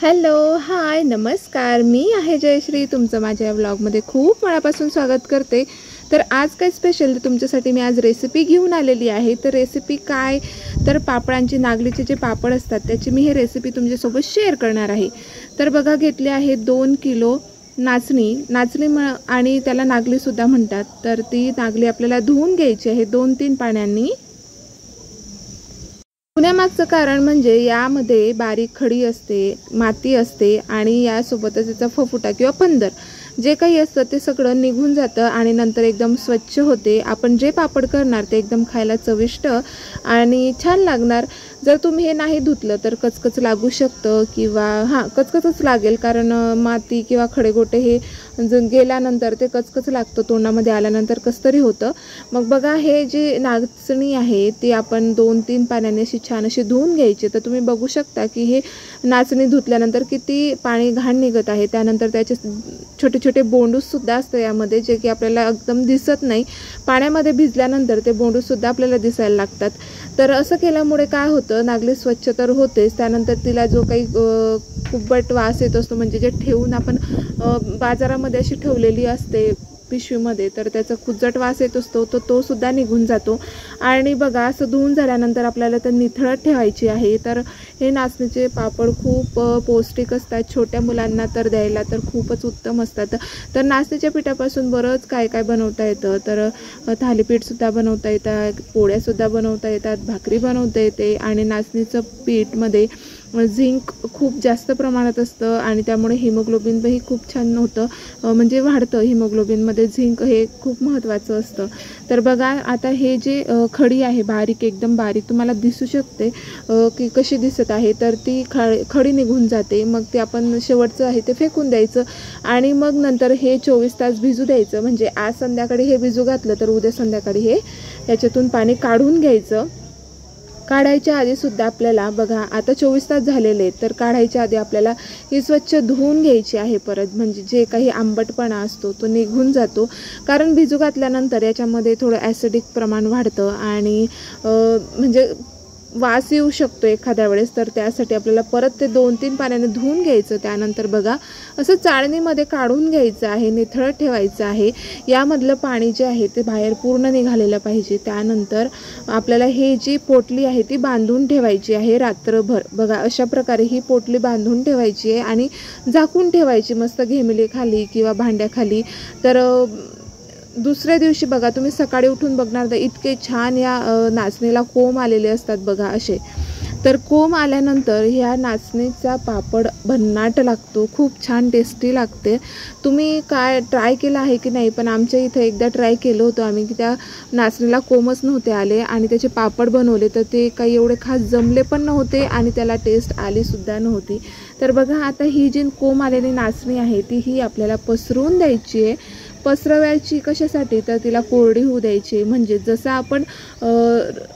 Hello, हाय, नमस्कार. मी आहे जयश्री. तुमचं माझ्या या व्लॉगमध्ये खूप मनापासून स्वागत करते. तर आज काय स्पेशल तुमच्यासाठी मी आज रेसिपी घेऊन आलेली आहे. तर रेसिपी काय, तर पापडांची, नागलीचे जे पापड असतात त्याची मी ही रेसिपी तुमच्यासोबत शेअर करणार आहे. तर बघा, घेतले आहे 2 किलो नाचणी आणि त्याला नागलीसुद्धा म्हणतात. तर ती नागली आपल्याला धुवून घ्यायची आहे 2-3 पाण्याने. धुण्यामागचं कारण म्हणजे यामध्ये बारीक खडी असते, माती असते आणि यासोबतच त्याचा फफुटा किंवा पंधर जे काही असतं ते सगळं निघून जातं आणि नंतर एकदम स्वच्छ होते. आपण जे पापड करणार ते एकदम खायला चविष्ट आणि छान लागणार. जर तुम्ही हे नाही धुतलं तर कचकच लागू शकतं किंवा कचकचच लागेल, कारण माती किंवा खडेगोटे हे गेल्यानंतर ते कचकच लागतं, तोंडामध्ये आल्यानंतर कसं तरी होतं. मग बघा, हे जी नाचणी आहे ती आपण 2-3 पाण्याने अशी छान अशी धुवून घ्यायची. तर तुम्ही बघू शकता की हे नाचणी धुतल्यानंतर किती पाणी घाण निघत आहे. त्यानंतर त्याचे छोटे छोटे बोंडूसुद्धा असतं यामध्ये, जे की आपल्याला एकदम दिसत नाही. पाण्यामध्ये भिजल्यानंतर ते बोंडूसुद्धा आपल्याला दिसायला लागतात. तर असं केल्यामुळे काय होतं, नागली स्वच्छ तर होतेच, त्यानंतर तिला जो काही कुबट वास येत असतो, म्हणजे जे ठेवून आपण बाजारामध्ये अशी ठेवलेली असते पिशवीमध्ये, तर त्याचा खुजट वास येत असतो, तो सुद्धा निघून जातो. आणि बघा, असं धुवून झाल्यानंतर आपल्याला तर निथळत ठेवायची आहे. तर हे नाचणीचे पापड खूप पौष्टिक असतात. छोट्या मुलांना तर द्यायला तर खूपच उत्तम असतात. तर नाचणीच्या पिठापासून बरंच काय काय बनवता येतं. तर थालीपीठसुद्धा बनवता येतात, पोळ्यासुद्धा बनवता येतात, भाकरी बनवता येते. आणि नाचणीचं पीठमध्ये झिंक खूप जास्त प्रमाणात असतं आणि त्यामुळे हिमोग्लोबिनही खूप छान होतं, म्हणजे वाढतं. हिमोग्लोबिनमध्ये झिंक हे खूप महत्त्वाचं असतं. तर बघा, आता हे जे खडी आहे बारीक, एकदम बारीक तुम्हाला दिसू शकते की कशी दिसत आहे. तर ती खडी निघून जाते. मग ते आपण शेवटचं आहे ते फेकून द्यायचं आणि मग नंतर हे 24 तास भिजू द्यायचं. म्हणजे आज संध्याकाळी हे भिजू घातलं तर उद्या संध्याकाळी हे याच्यातून पाणी काढून घ्यायचं. काढायच्या आधीसुद्धा आपल्याला बघा, आता 24 तास झालेले आहेत, तर काढायच्या आधी आपल्याला ही स्वच्छ धुवून घ्यायची आहे परत, म्हणजे जे काही आंबटपणा असतो तो निघून जातो. कारण भिजू घातल्यानंतर याच्यामध्ये थोडं ॲसिडिक प्रमाण वाढतं आणि म्हणजे वास येऊ शकतो एखाद्या वेळेस. तर त्यासाठी आपल्याला परत ते 2-3 पाण्याने धुवून घ्यायचं. त्यानंतर बघा, असं चाळणीमध्ये काढून घ्यायचं आहे, निथळत ठेवायचं आहे. यामधलं पाणी जे आहे ते बाहेर पूर्ण निघालेलं पाहिजे. त्यानंतर आपल्याला हे जी पोटली आहे ती बांधून ठेवायची आहे रात्रभर. बघा, अशा प्रकारे ही पोटली बांधून ठेवायची आहे आणि झाकून ठेवायची मस्त घेमिलीखाली किंवा भांड्याखाली. तर दुसऱ्या दिवशी बघा, तुम्ही सकाळी उठून बघणार तर इतके छान या नाचणीला कोंब आलेले असतात बघा असे. तर कोंब आल्यानंतर ह्या नाचणीचा पापड भन्नाट लागतो, खूप छान टेस्टी लागते. तुम्ही काय ट्राय केलं आहे की नाही, पण आमच्या इथं एकदा ट्राय केलं होतं आम्ही की त्या नाचणीला कोंबच नव्हते आले आणि त्याचे पापड बनवले, तर ते काही एवढे खास जमले पण नव्हते आणि त्याला टेस्ट आलीसुद्धा नव्हती. तर बघा, आता ही जी कोंब आलेली नाचणी आहे ती ही आपल्याला पसरवून द्यायची आहे. पसरवायची कशासाठी, तर तिला कोरडी होऊ द्यायची. म्हणजे जसं आपण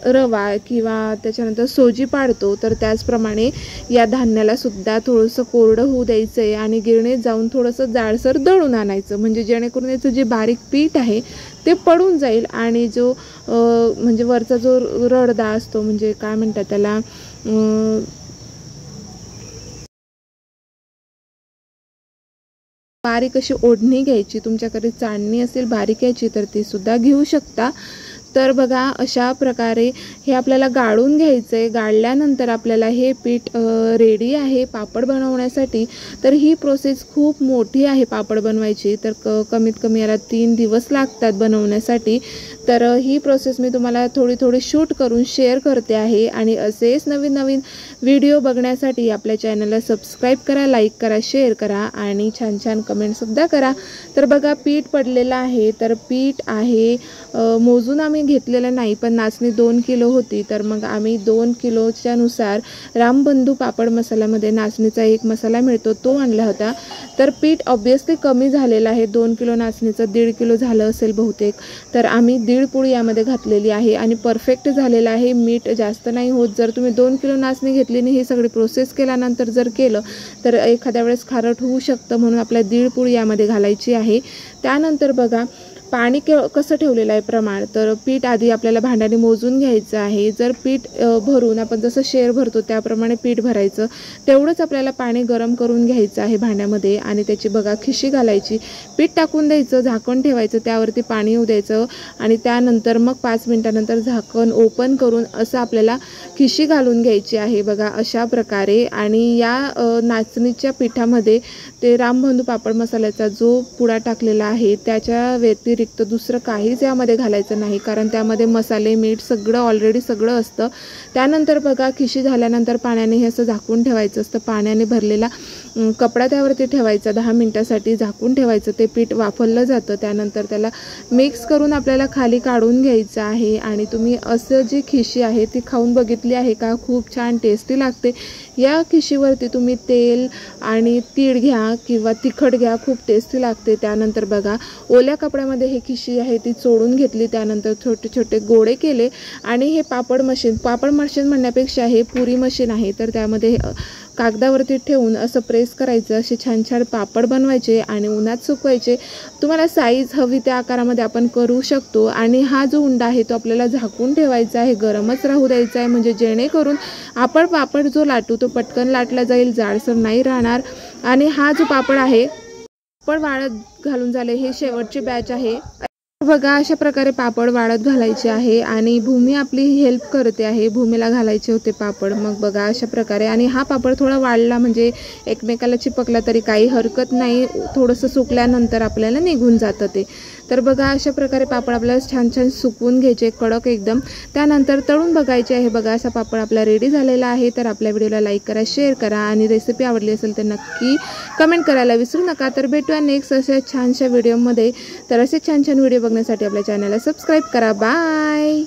रवा किंवा त्याच्यानंतर सोजी पाडतो, तर त्याचप्रमाणे या धान्याला सुद्धा थोडंसं कोरडं होऊ द्यायचं आहे आणि गिरणीत जाऊन थोडंसं जाडसर दळून आणायचं, म्हणजे जेणेकरून याचं जे बारीक पीठ आहे ते पडून जाईल आणि जो म्हणजे वरचा जो रडदा असतो, म्हणजे काय म्हणतात त्याला, बारीक अशी ओढणी घ्यायची. तुमच्याकडे चाळणी असेल बारीक याची तर ती सुद्धा घेऊ शकता. तर बघा, अशा प्रकारे हे आपल्याला गाळून घ्यायचं आहे. गाळल्यानंतर आपल्याला हे पीठ रेडी आहे पापड बनवण्यासाठी. तर ही प्रोसेस खूप मोठी आहे पापड बनवायची. तर कमीत कमी याला 3 दिवस लागतात बनवण्यासाठी. तर ही प्रोसेस मी तुम्हाला थोडी थोडी शूट करून शेअर करते आहे. आणि असेच नवीन नवीन व्हिडिओ बघण्यासाठी आपल्या चॅनलला सबस्क्राईब करा, लाईक करा, शेअर करा आणि छान छान कमेंटसुद्धा करा. तर बघा, पीठ पडलेलं आहे. तर पीठ आहे मोजून आम्ही घेतलेलं नाही, पण नाचणी 2 किलो होती, तर मग आम्ही 2 किलोच्या नुसार रामबंधू पापड मसाल्यामध्ये नाचणीचा एक मसाला मिळतो तो आणला होता. तर पीठ ऑब्वियसली कमी झालेलं आहे. 2 किलो नाचणीचं 1.5 किलो झालं असेल बहुतेक. तर आम्ही 1.5 पोळी यामध्ये घातलेली आहे आणि परफेक्ट झालेलं आहे. मीठ जास्त नाही होत. जर तुम्ही 2 किलो नाचणी घेतली आणि ही सगळी प्रोसेस केल्यानंतर जर केलं तर एखाद्या वेळेस खारट होऊ शकतं, म्हणून आपल्या 1.5 पोळी यामध्ये घालायची आहे. त्यानंतर बघा, पाणी कसं ठेवलेलं आहे प्रमाण, तर पीठ आधी आपल्याला भांड्याने मोजून घ्यायचं आहे. जर पीठ भरून आपण जसं शेर भरतो त्याप्रमाणे पीठ भरायचं, तेवढंच आपल्याला पाणी गरम करून घ्यायचं आहे भांड्यामध्ये आणि त्याची बघा खिशी घालायची, पीठ टाकून द्यायचं, झाकण ठेवायचं, त्यावरती पाणी येऊ द्यायचं आणि त्यानंतर मग 5 मिनिटानंतर झाकण ओपन करून असं आपल्याला खिशी घालून घ्यायची आहे बघा अशा प्रकारे. आणि या नाचणीच्या पिठामध्ये ते रामबंधू पापड मसाल्याचा जो पुडा टाकलेला आहे त्याच्या व्यतिरिक्त दुसरं काहीच यामध्ये घालायचं नाही, कारण त्यामध्ये मसाले मीठ सगळं ऑलरेडी सगळं असतं. त्यानंतर बघा खिशी झाल्यानंतर पाण्याने हे असं झाकून ठेवायचं असतं. पाण्याने भरलेला कपडा त्यावरती ठेवायचा, 10 मिनिटासाठी झाकून ठेवायचं. ते पीठ वाफवलं जातं. त्यानंतर त्याला मिक्स करून आपल्याला खाली काढून घ्यायचं आहे. आणि तुम्ही असं जी खिशी आहे ती खाऊन बघितली आहे का? खूप छान टेस्टी लागते. या खिशीवरती तुम्ही तेल आणि तीळ घ्या किंवा तिखट घ्या, खूप टेस्टी लागते. त्यानंतर बघा ओल्या कपड्यामध्ये हे खिशी आहे ती चोळून घेतली, त्यानंतर छोटे छोटे गोळे केले आणि हे पापड मशीन म्हणण्यापेक्षा हे पुरी मशीन आहे, तर त्यामध्ये कागदावरती ठेवून असं प्रेस करायचं, असे छान छान पापड बनवायचे आणि उन्हात सुकवायचे. तुम्हाला साईज हवी त्या आकारामध्ये आपण करू शकतो. आणि हा जो उंडा आहे तो आपल्याला झाकून ठेवायचा आहे, गरमच राहू द्यायचा आहे, म्हणजे जेणेकरून आपण पापड जो लाटू तो पटकन लाटला जाईल, जाडसर नाही राहणार. आणि हा जो पापड आहे पापड वाळत घालून झाले, हे शेवटची बॅच आहे बघा. अशा प्रकारे पापड वाळत घालायचे आहे आणि भूमी आपली हेल्प करते आहे, भूमीला घालायचे होते पापड. मग बघा अशा प्रकारे. आणि हा पापड थोडा वाळला म्हणजे एकमेकाला चिपकला तरी काही हरकत नाही, थोडंसं सुकल्यानंतर आपल्याला निघून जातं ते. तर बघा अशा प्रकारे पापड आपल्याला छान छान सुकवून घ्यायचे, कडक एकदम. त्यानंतर तळून बघायचे आहे बघा. असा पापड आपला रेडी झालेला आहे. तर आपल्या व्हिडिओला लाईक करा, शेअर करा आणि रेसिपी आवडली असेल तर नक्की कमेंट करायला विसरू नका. तर भेटूया नेक्स्ट अशा छानशा व्हिडिओमध्ये. तर असे छान छान व्हिडिओ बघण्यासाठी आपल्या चॅनलला सबस्क्राईब करा. बाय.